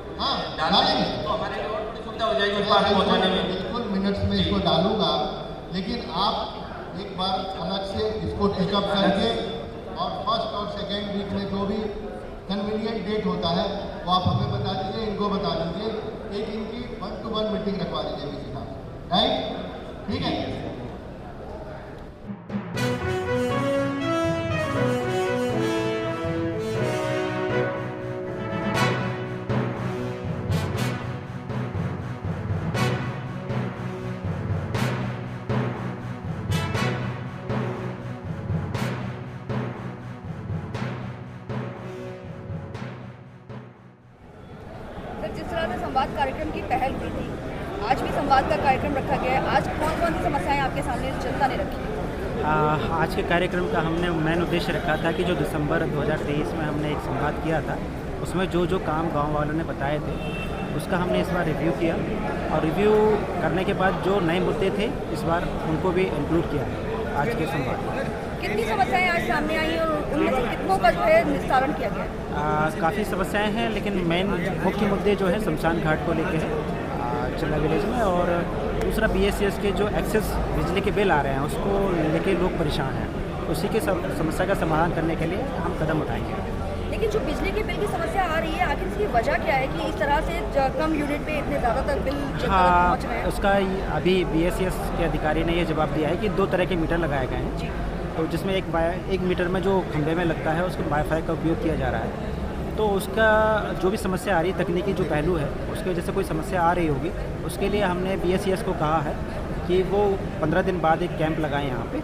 डालेंगे तो हमारे लिए और थोड़ी सुविधा हो जाएगी उस बात पहुँचाने में। बिल्कुल मिनट्स में इसको डालूंगा, लेकिन आप एक बार अलग से इसको टेकअप करके और फर्स्ट और सेकेंड वीक में जो भी कन्वीनियंट डेट होता है वो आप हमें बता दीजिए, इनको बता दीजिए, एक इनकी 1-to-1 मीटिंग रखवा दीजिए डीसी साहब, राइट? ठीक है। जिस तरह से संवाद कार्यक्रम की पहल हुई थी, आज भी संवाद का कार्यक्रम रखा गया है। आज कौन कौन सी समस्याएं आपके सामने जनता ने रखी? आज के कार्यक्रम का हमने मेन उद्देश्य रखा था कि जो दिसंबर 2023 में हमने एक संवाद किया था, उसमें जो जो काम गांव वालों ने बताए थे उसका हमने इस बार रिव्यू किया और रिव्यू करने के बाद जो नए मुद्दे थे इस बार उनको भी इंक्लूड किया है आज के संवाद में। कितनी समस्याएं आज सामने आई और उनमें से कितनों का जो है निस्तारण किया गया? काफ़ी समस्याएं हैं, लेकिन मेन मुख्य मुद्दे जो है शमशान घाट को लेके हैं चिल्ला विलेज में, और दूसरा BSCS के जो एक्सेस बिजली के बिल आ रहे हैं उसको लेके लोग परेशान हैं। उसी के समस्या का समाधान करने के लिए हम कदम उठाएंगे। लेकिन जो बिजली के बिल की समस्या आ रही है, आखिर इसकी वजह क्या है कि इस तरह से कम यूनिट पे इतने ज़्यादातर बिल पहुँच रहे हैं? उसका अभी BSCS के अधिकारी ने ये जवाब दिया है कि 2 तरह के मीटर लगाए गए हैं, तो जिसमें एक मीटर में जो खंभे में लगता है उसको वाईफाई का उपयोग किया जा रहा है। तो उसका जो भी समस्या आ रही है, तकनीकी जो पहलू है उसकी वजह से कोई समस्या आ रही होगी, उसके लिए हमने BSCS को कहा है कि वो 15 दिन बाद एक कैंप लगाएं यहाँ पे,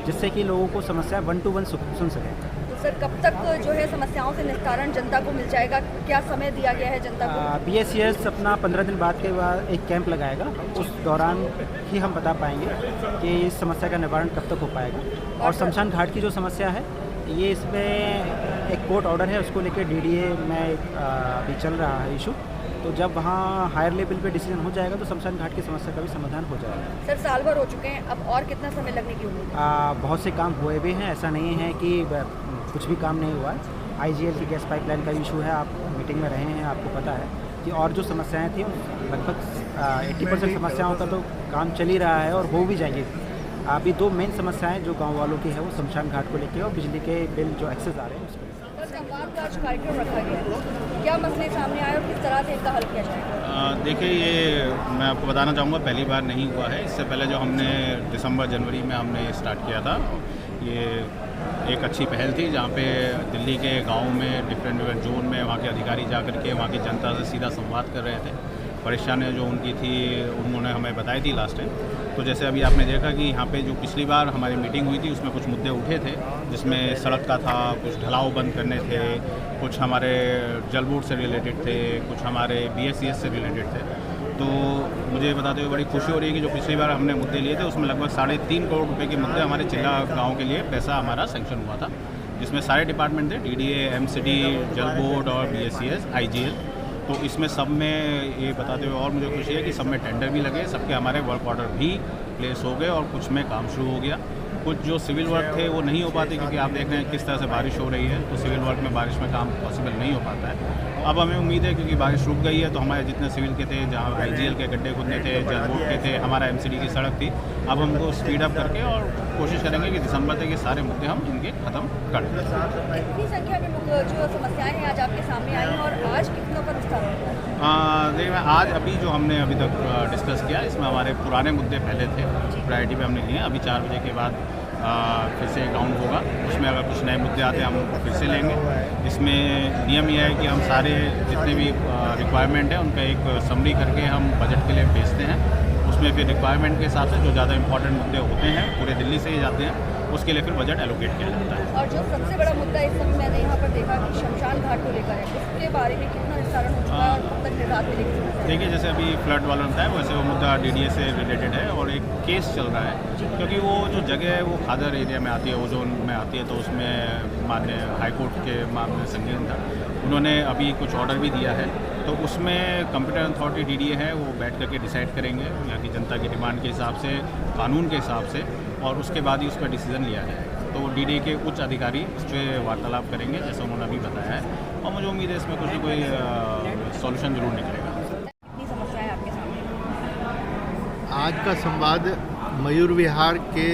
जिससे कि लोगों को समस्या 1-to-1 सुन सकें। तो सर कब तक जो है समस्याओं से निस्तारण जनता को मिल जाएगा? क्या समय दिया गया है जनता को? BSCS अपना 15 दिन बाद के बाद एक कैंप लगाएगा, उस दौरान ही हम बता पाएंगे कि इस समस्या का निवारण कब तक हो पाएगा। और शमशान घाट की जो समस्या है, ये इसमें एक कोर्ट ऑर्डर है, उसको लेकर DDA में अभी चल रहा है इशू, तो जब वहाँ हायर लेवल पे डिसीजन हो जाएगा तो शमशान घाट की समस्या का भी समाधान हो जाएगा। सर साल भर हो चुके हैं, अब और कितना समय लगने की उम्मीद है? बहुत से काम हुए भी हैं, ऐसा नहीं है कि कुछ भी काम नहीं हुआ है। IGL की गैस पाइपलाइन का इशू है, आप मीटिंग में रहे हैं, आपको पता है कि और जो समस्याएं थी लगभग 80% समस्याओं का तो काम चल ही रहा है और हो भी जाएंगे। अभी 2 मेन समस्याएं जो गांव वालों की है वो शमशान घाट को लेकर और बिजली के बिल जो एक्सेस आ रहे हैं उसको। संवाद का आज कार्यक्रम रखा गया है, क्या मसले सामने आए और किस तरह से इनका हल किया जाएगा? देखिए, ये मैं आपको बताना चाहूँगा पहली बार नहीं हुआ है। इससे पहले जो हमने दिसंबर जनवरी में हमने स्टार्ट किया था, ये एक अच्छी पहल थी जहाँ पे दिल्ली के गाँव में डिफरेंट जोन में वहाँ के अधिकारी जा कर के वहाँ की जनता से सीधा संवाद कर रहे थे। परेशानियाँ जो उनकी थी उन्होंने हमें बताई थी लास्ट टाइम। तो जैसे अभी आपने देखा कि यहाँ पे जो पिछली बार हमारी मीटिंग हुई थी उसमें कुछ मुद्दे उठे थे, जिसमें सड़क का था, कुछ ढलाव बंद करने थे, कुछ हमारे जल बोर्ड से रिलेटेड थे, कुछ हमारे BSCS से रिलेटेड थे। तो मुझे बताते हुए बड़ी खुशी हो रही है कि जो पिछली बार हमने मुद्दे लिए थे उसमें लगभग 3.5 करोड़ रुपए के मुद्दे हमारे चिल्ला गाँव के लिए पैसा हमारा सेंक्शन हुआ था, जिसमें सारे डिपार्टमेंट थे, DDA, MCD, जल बोर्ड और BSCS, IGL। तो इसमें सब में ये बताते हुए और मुझे खुशी है कि सब में टेंडर भी लगे, सबके हमारे वर्क ऑर्डर भी प्लेस हो गए और कुछ में काम शुरू हो गया। कुछ जो सिविल वर्क थे वो नहीं हो पाते क्योंकि आप देख रहे हैं किस तरह से बारिश हो रही है, तो सिविल वर्क में बारिश में काम पॉसिबल नहीं हो पाता है। अब हमें उम्मीद है क्योंकि बारिश रुक गई है तो हमारे जितने सिविल के थे, जहाँ IGL के गड्ढे खुदने थे, जल बोर्ड के थे, हमारा MCD की सड़क थी, अब हमको स्पीड अप करके और कोशिश करेंगे कि दिसंबर तक ये सारे मुद्दे हम इनके ख़त्म कर दें। कितनी संख्या में जो समस्याएं हैं आज आपके सामने आई हैं और आज कितनों का निस्तारण हुआ? देखिए, आज अभी जो हमने अभी तक डिस्कस किया इसमें हमारे पुराने मुद्दे पहले थे, प्रायोरिटी पे हमने लिए। अभी 4 बजे के बाद फिर से राउंड होगा, उसमें अगर कुछ नए मुद्दे आते हैं हम उनको फिर से लेंगे। इसमें नियम यह है कि हम सारे जितने भी रिक्वायरमेंट है उनका एक समरी करके हम बजट के लिए भेजते हैं। उसमें फिर रिक्वायरमेंट के हिसाब से जो ज़्यादा इंपॉर्टेंट मुद्दे होते हैं पूरे दिल्ली से ही जाते हैं, उसके लिए फिर बजट एलोकेट किया जाता है। और जो सबसे बड़ा मुद्दा इस समय मैंने यहाँ पर देखा कि शमशान घाट को लेकर है, उसके बारे में कितना निस्तारण हो चुका है और कब तक निजात मिलेगी? देखिए, जैसे अभी फ्लड वाला होता है वैसे वो मुद्दा DDA से रिलेटेड है और एक केस चल रहा है क्योंकि वो जो जगह है वो खादर एरिया में आती है, ओजोन में आती है, तो उसमें माननीय हाईकोर्ट के मामले संगीन था। उन्होंने अभी कुछ ऑर्डर भी दिया है, तो उसमें कंप्यूटर अथॉरिटी DDA है वो बैठ करके डिसाइड करेंगे यहाँ की जनता की डिमांड के हिसाब से, कानून के हिसाब से, और उसके बाद ही उस पर डिसीजन लिया जाए। तो DDA के उच्च अधिकारी इस पर वार्तालाप करेंगे जैसा उन्होंने अभी बताया है, और मुझे उम्मीद है इसमें कुछ न कोई सॉल्यूशन जरूर निकलेगा। कितनी समस्याएं आपके सामने? आज का संवाद मयूर विहार के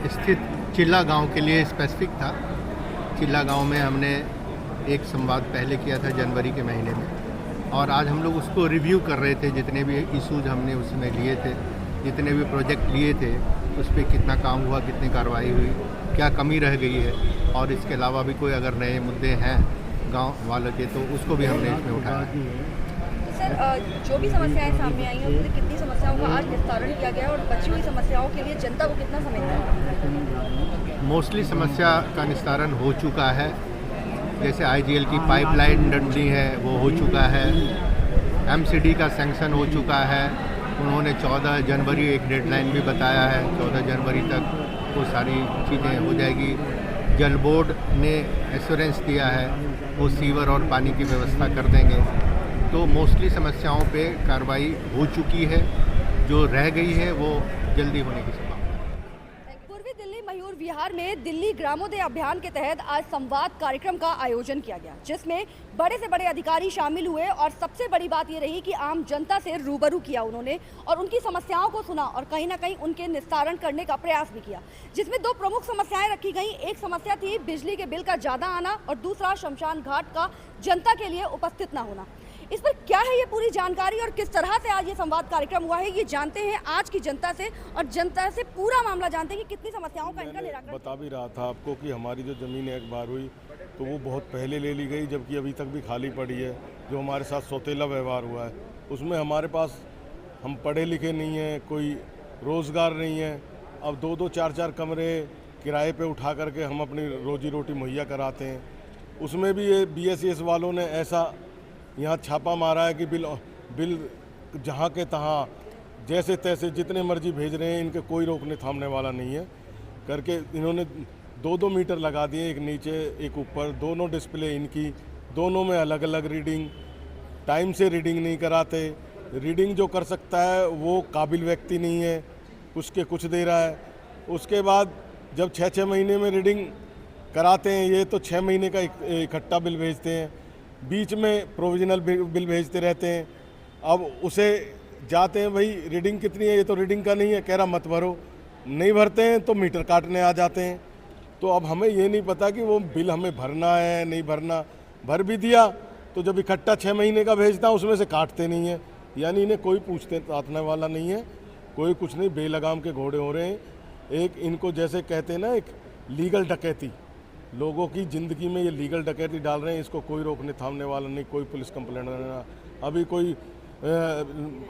स्थित चिल्ला गांव के लिए स्पेसिफिक था। चिल्ला गांव में हमने एक संवाद पहले किया था जनवरी के महीने में, और आज हम लोग उसको रिव्यू कर रहे थे। जितने भी इशूज़ हमने उसमें लिए थे, जितने भी प्रोजेक्ट लिए थे, उस पर कितना काम हुआ, कितनी कार्रवाई हुई, क्या कमी रह गई है, और इसके अलावा भी कोई अगर नए मुद्दे हैं गांव वालों के तो उसको भी हमने इसमें उठाया। सर, जो भी समस्याएं सामने आई हैं उनमें कितनी समस्याओं का आज निस्तारण किया गया और बची हुई समस्याओं के लिए जनता को कितना समय मिला? मोस्टली समस्या का निस्तारण हो चुका है। जैसे IGL की पाइपलाइन डंडी है वो हो चुका है, MCD का सैंक्शन हो चुका है। उन्होंने 14 जनवरी एक डेडलाइन भी बताया है, 14 जनवरी तक वो सारी चीज़ें हो जाएगी। जल बोर्ड ने एश्योरेंस दिया है वो सीवर और पानी की व्यवस्था कर देंगे। तो मोस्टली समस्याओं पे कार्रवाई हो चुकी है, जो रह गई है वो जल्दी होने की संभावना है। पूर्वी दिल्ली मयूर विहार में दिल्ली ग्रामोदय अभियान के तहत आज संवाद कार्यक्रम का आयोजन किया गया, जिसमें बड़े से बड़े अधिकारी शामिल हुए और सबसे बड़ी बात ये रही कि आम जनता से रूबरू किया उन्होंने और उनकी समस्याओं को सुना और कहीं ना कहीं उनके निस्तारण करने का प्रयास भी किया, जिसमें 2 प्रमुख समस्याएं रखी गई। एक समस्या थी बिजली के बिल का ज़्यादा आना और दूसरा शमशान घाट का जनता के लिए उपस्थित ना होना। इस पर क्या है ये पूरी जानकारी और किस तरह से आज ये संवाद कार्यक्रम हुआ है, ये जानते हैं आज की जनता से, और जनता से पूरा मामला जानते हैं कि कितनी समस्याओं का इनका निराकरण। बता भी रहा था आपको कि हमारी जो ज़मीन एक बार हुई तो वो बहुत पहले ले ली गई, जबकि अभी तक भी खाली पड़ी है। जो हमारे साथ सौतेला व्यवहार हुआ है उसमें हमारे पास, हम पढ़े लिखे नहीं हैं, कोई रोज़गार नहीं है। अब 2-2, 4-4 कमरे किराए पे उठा करके हम अपनी रोजी रोटी मुहैया कराते हैं। उसमें भी ये BSCS वालों ने ऐसा यहाँ छापा मारा है कि बिल जहाँ के तहाँ जैसे तैसे जितने मर्जी भेज रहे हैं, इनके कोई रोकने थामने वाला नहीं है करके इन्होंने 2-2 मीटर लगा दिए, एक नीचे एक ऊपर, दोनों डिस्प्ले इनकी, दोनों में अलग अलग रीडिंग, टाइम से रीडिंग नहीं कराते। रीडिंग जो कर सकता है वो काबिल व्यक्ति नहीं है, उसके कुछ दे रहा है। उसके बाद जब 6-6 महीने में रीडिंग कराते हैं ये, तो 6 महीने का इकट्ठा बिल भेजते हैं, बीच में प्रोविजनल बिल भेजते रहते हैं। अब उसे जाते हैं, भाई रीडिंग कितनी है, ये तो रीडिंग का नहीं है, कह रहा मत भरो, नहीं भरते हैं तो मीटर काटने आ जाते हैं। तो अब हमें ये नहीं पता कि वो बिल हमें भरना है नहीं भरना। भर भी दिया तो जब इकट्ठा 6 महीने का भेजता हूँ उसमें से काटते नहीं है, यानी इन्हें कोई पूछते तातने वाला नहीं है, कोई कुछ नहीं, बेलगाम के घोड़े हो रहे हैं। एक इनको जैसे कहते हैं ना, एक लीगल डकैती, लोगों की ज़िंदगी में ये लीगल डकैती डाल रहे हैं। इसको कोई रोकने थामने वाला नहीं, कोई पुलिस कंप्लेंट नहीं। अभी कोई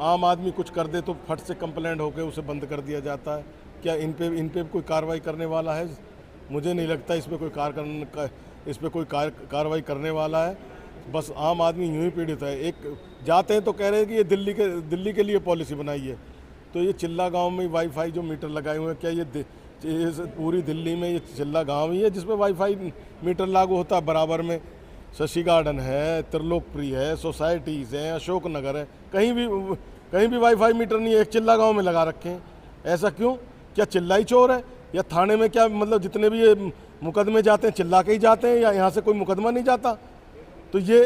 आम आदमी कुछ कर दे तो फट से कंप्लेंट होकर उसे बंद कर दिया जाता है। क्या इन पे कोई कार्रवाई करने वाला है? मुझे नहीं लगता इस पर कोई कार्रवाई करने वाला है। बस आम आदमी यूँ ही पीड़ित है। एक जाते हैं तो कह रहे हैं कि ये दिल्ली के लिए पॉलिसी बनाई है। तो ये चिल्ला गांव में वाईफाई जो मीटर लगाए हुए हैं, क्या ये पूरी दिल्ली में ये चिल्ला गांव ही है जिसमें वाईफाई मीटर लागू होता है? बराबर में शशि गार्डन है, त्रिलोकप्रिय है, सोसाइटीज़ हैं, अशोक नगर है, कहीं भी वाईफाई मीटर नहीं है। एक चिल्ला गांव में लगा रखे हैं। ऐसा क्यों? क्या चिल्ला ही चोर है? या थाने में क्या मतलब जितने भी ये मुकदमे जाते हैं चिल्ला के ही जाते हैं, या यहाँ से कोई मुकदमा नहीं जाता? तो ये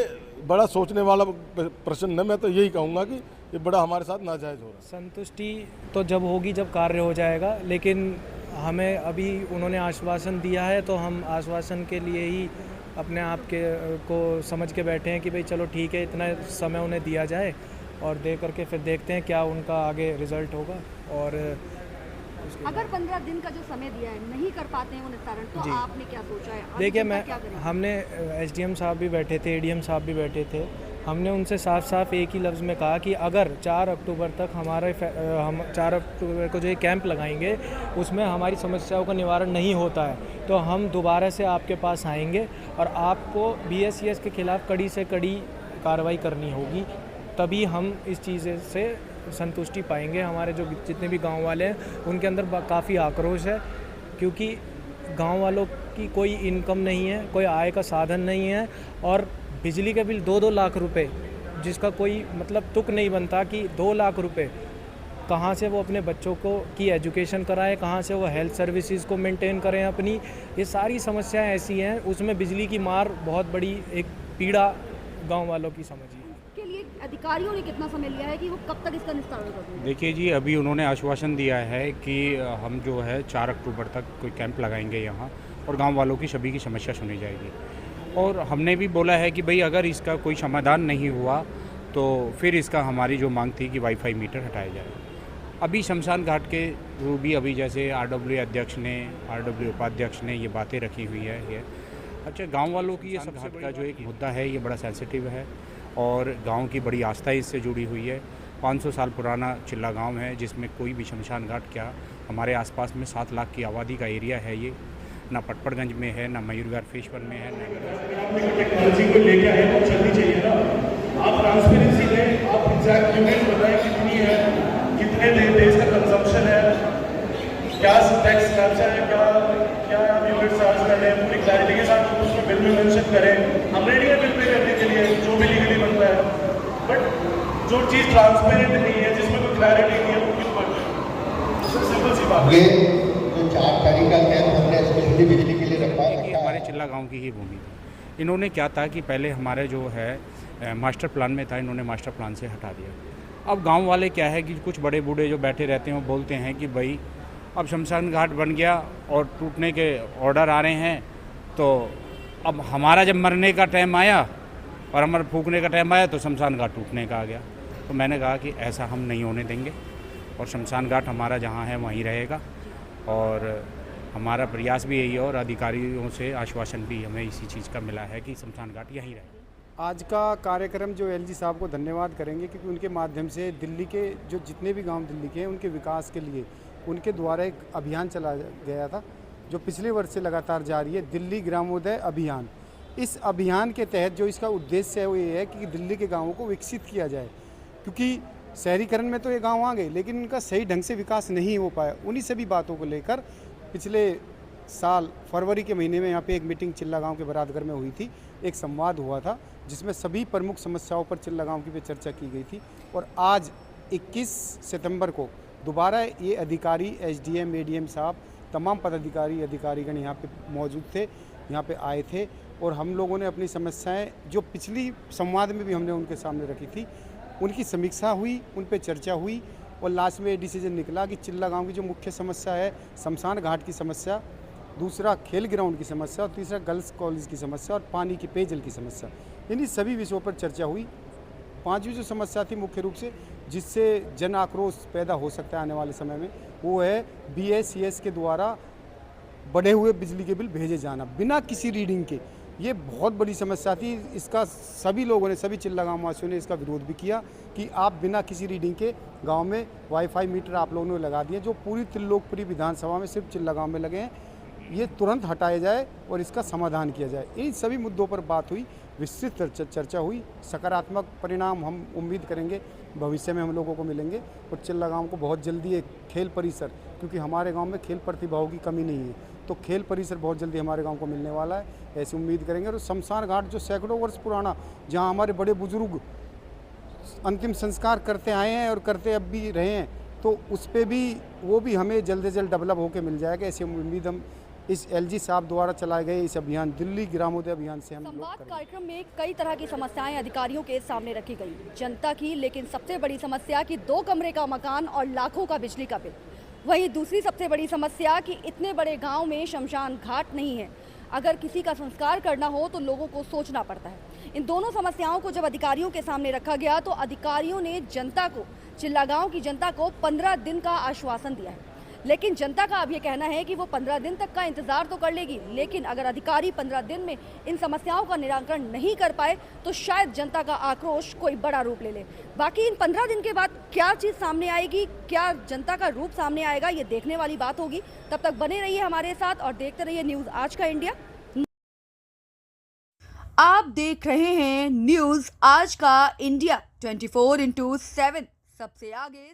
बड़ा सोचने वाला प्रश्न है। मैं तो यही कहूँगा कि ये बड़ा हमारे साथ नाजायज़ हो रहा है। संतुष्टि तो जब होगी जब कार्य हो जाएगा, लेकिन हमें अभी उन्होंने आश्वासन दिया है तो हम आश्वासन के लिए ही अपने आप को समझ के बैठे हैं कि भाई चलो ठीक है, इतना समय उन्हें दिया जाए और दे करके फिर देखते हैं क्या उनका आगे रिजल्ट होगा। और अगर 15 दिन का जो समय दिया है नहीं कर पाते हैं वो निस्तारण, तो आपने क्या सोचा है? देखिए, हमने एसडीएम साहब भी बैठे थे, एडीएम साहब भी बैठे थे। हमने उनसे साफ साफ एक ही लफ्ज़ में कहा कि अगर 4 अक्टूबर तक हम 4 अक्टूबर को जो ये कैंप लगाएंगे उसमें हमारी समस्याओं का निवारण नहीं होता है तो हम दोबारा से आपके पास आएंगे और आपको BSES के खिलाफ़ कड़ी से कड़ी कार्रवाई करनी होगी, तभी हम इस चीज़ से संतुष्टि पाएंगे। हमारे जो जितने भी गांव वाले हैं उनके अंदर काफ़ी आक्रोश है, क्योंकि गांव वालों की कोई इनकम नहीं है, कोई आय का साधन नहीं है और बिजली के बिल 2-2 लाख रुपए, जिसका कोई मतलब तुक नहीं बनता कि 2 लाख रुपए कहाँ से वो अपने बच्चों को की एजुकेशन कराएं, कहाँ से वो हेल्थ सर्विसेज को मेंटेन करें अपनी। ये सारी समस्याएं ऐसी हैं, उसमें बिजली की मार बहुत बड़ी एक पीड़ा गांव वालों की समझिए। के लिए अधिकारियों ने कितना समय लिया है कि वो कब तक इसका निस्तारण कर देंगे? देखिए जी, अभी उन्होंने आश्वासन दिया है कि हम जो है 4 अक्टूबर तक कोई कैंप लगाएंगे यहाँ और गाँव वालों की सभी की समस्या सुनी जाएगी। और हमने भी बोला है कि भाई अगर इसका कोई समाधान नहीं हुआ तो फिर इसका हमारी जो मांग थी कि वाईफाई मीटर हटाया जाए। अभी शमशान घाट के जो भी अभी जैसे RW अध्यक्ष ने, RW उपाध्यक्ष ने ये बातें रखी हुई है ये अच्छा, गांव वालों की ये सबसे बड़ा जो एक मुद्दा है ये बड़ा सेंसिटिव है और गांव की बड़ी आस्था इससे जुड़ी हुई है। 500 साल पुराना चिल्ला गांव है जिसमें कोई भी शमशान घाट क्या, हमारे आसपास में 7 लाख की आबादी का एरिया है ये, ना पटपड़गंज में है, ना मयूरगढ़ में है, ना टेक्नोलॉजी को लेके आए तो चलनी चाहिए ना। आप ट्रांसपेरेंसी दें, आप एग्जैक्ट यूनिट बताएं कितनी है, कितने देश का कंजम्पशन है, क्या टैक्स स्लैब्स है, क्या आप यूनिट चार्ज कर रहे हैं, पूरी क्लैरिटी के साथ उसको बिल में मेंशन करें। हम रेडी है बिल पे करने के लिए जो भी लीगली बनता है, बट जो चीज़ ट्रांसपेरेंट नहीं है, जिसमें कोई क्लैरिटी नहीं है, वो क्यों बनती है? सिंपल सी बात है। 4 तारीख का कैंप हमने स्पेशली बिजली के लिए रखा है। हमारे चिल्ला गांव की ही भूमि थी। इन्होंने क्या था कि पहले हमारे जो है मास्टर प्लान में था, इन्होंने मास्टर प्लान से हटा दिया। अब गांव वाले क्या है कि कुछ बड़े बूढ़े जो बैठे रहते हैं वो बोलते हैं कि भाई अब शमशान घाट बन गया और टूटने के ऑर्डर आ रहे हैं, तो अब हमारा जब मरने का टाइम आया और हमारा फूकने का टाइम आया तो शमशान घाट टूटने का आ गया। तो मैंने कहा कि ऐसा हम नहीं होने देंगे और शमशान घाट हमारा जहाँ है वहीं रहेगा और हमारा प्रयास भी यही है और अधिकारियों से आश्वासन भी हमें इसी चीज़ का मिला है कि शमशान घाट यहीं रहे। आज का कार्यक्रम जो LG साहब को धन्यवाद करेंगे क्योंकि उनके माध्यम से दिल्ली के जो जितने भी गांव दिल्ली के हैं उनके विकास के लिए उनके द्वारा एक अभियान चला गया था जो पिछले वर्ष से लगातार जारी है, दिल्ली ग्रामोदय अभियान। इस अभियान के तहत जो इसका उद्देश्य है वो ये है कि दिल्ली के गाँवों को विकसित किया जाए, क्योंकि शहरीकरण में तो ये गांव आ गए लेकिन उनका सही ढंग से विकास नहीं हो पाया। उन्हीं सभी बातों को लेकर पिछले साल फरवरी के महीने में यहाँ पे एक मीटिंग चिल्ला गांव के बरादगर में हुई थी, एक संवाद हुआ था जिसमें सभी प्रमुख समस्याओं पर चिल्ला गांव की पे चर्चा की गई थी। और आज 21 सितंबर को दोबारा ये अधिकारी SDM ADM साहब तमाम पदाधिकारी अधिकारीगण यहाँ पे मौजूद थे, यहाँ पे आए थे और हम लोगों ने अपनी समस्याएँ जो पिछली संवाद में भी हमने उनके सामने रखी थी उनकी समीक्षा हुई, उन पे चर्चा हुई और लास्ट में ये डिसीजन निकला कि चिल्ला गांव की जो मुख्य समस्या है शमशान घाट की समस्या, दूसरा खेल ग्राउंड की समस्या और तीसरा गर्ल्स कॉलेज की समस्या और पानी की पेयजल की समस्या। इन्हीं सभी विषयों पर चर्चा हुई। पांचवी जो समस्या थी मुख्य रूप से जिससे जन आक्रोश पैदा हो सकता है आने वाले समय में, वो है BSES के द्वारा बढ़े हुए बिजली के बिल भेजे जाना बिना किसी रीडिंग के। ये बहुत बड़ी समस्या थी। इसका सभी लोगों ने, सभी चिल्ला गाँव वासियों ने इसका विरोध भी किया कि आप बिना किसी रीडिंग के गांव में वाईफाई मीटर आप लोगों ने लगा दिए, जो पूरी त्रिलोकपुरी विधानसभा में सिर्फ चिल्ला गाँव में लगे हैं। ये तुरंत हटाया जाए और इसका समाधान किया जाए। इन सभी मुद्दों पर बात हुई, विस्तृत चर्चा हुई। सकारात्मक परिणाम हम उम्मीद करेंगे भविष्य में हम लोगों को मिलेंगे। और चिल्ला गाँव को बहुत जल्दी एक खेल परिसर, क्योंकि हमारे गांव में खेल प्रतिभाओं की कमी नहीं है, तो खेल परिसर बहुत जल्दी हमारे गांव को मिलने वाला है, ऐसी उम्मीद करेंगे। और शमशान घाट जो सैकड़ों वर्ष पुराना, जहां हमारे बड़े बुजुर्ग अंतिम संस्कार करते आए हैं और करते अब भी रहे हैं, तो उस पर भी वो भी हमें जल्द से जल्द डेवलप होकर मिल जाएगा, ऐसी उम्मीद हम इस LG साहब द्वारा चलाए गए इस अभियान दिल्ली ग्रामोदय अभियान से हम लोग संवाद कार्यक्रम में कई तरह की समस्याएं अधिकारियों के सामने रखी गई जनता की, लेकिन सबसे बड़ी समस्या कि 2 कमरे का मकान और लाखों का बिजली का बिल। वहीं दूसरी सबसे बड़ी समस्या कि इतने बड़े गांव में शमशान घाट नहीं है, अगर किसी का संस्कार करना हो तो लोगों को सोचना पड़ता है। इन दोनों समस्याओं को जब अधिकारियों के सामने रखा गया तो अधिकारियों ने जनता को, चिल्ला गांव की जनता को 15 दिन का आश्वासन दिया है, लेकिन जनता का अब ये कहना है कि वो 15 दिन तक का इंतजार तो कर लेगी, लेकिन अगर अधिकारी 15 दिन में इन समस्याओं का निराकरण नहीं कर पाए तो शायद जनता का आक्रोश कोई बड़ा रूप ले ले। बाकी इन 15 दिन के बाद क्या चीज़ सामने आएगी, क्या जनता का रूप सामने आएगा, ये देखने वाली बात होगी। तब तक बने रहिए हमारे साथ और देखते रहिए न्यूज़ आज का इंडिया। आप देख रहे हैं न्यूज़ आज का इंडिया 24/7, सबसे आगे।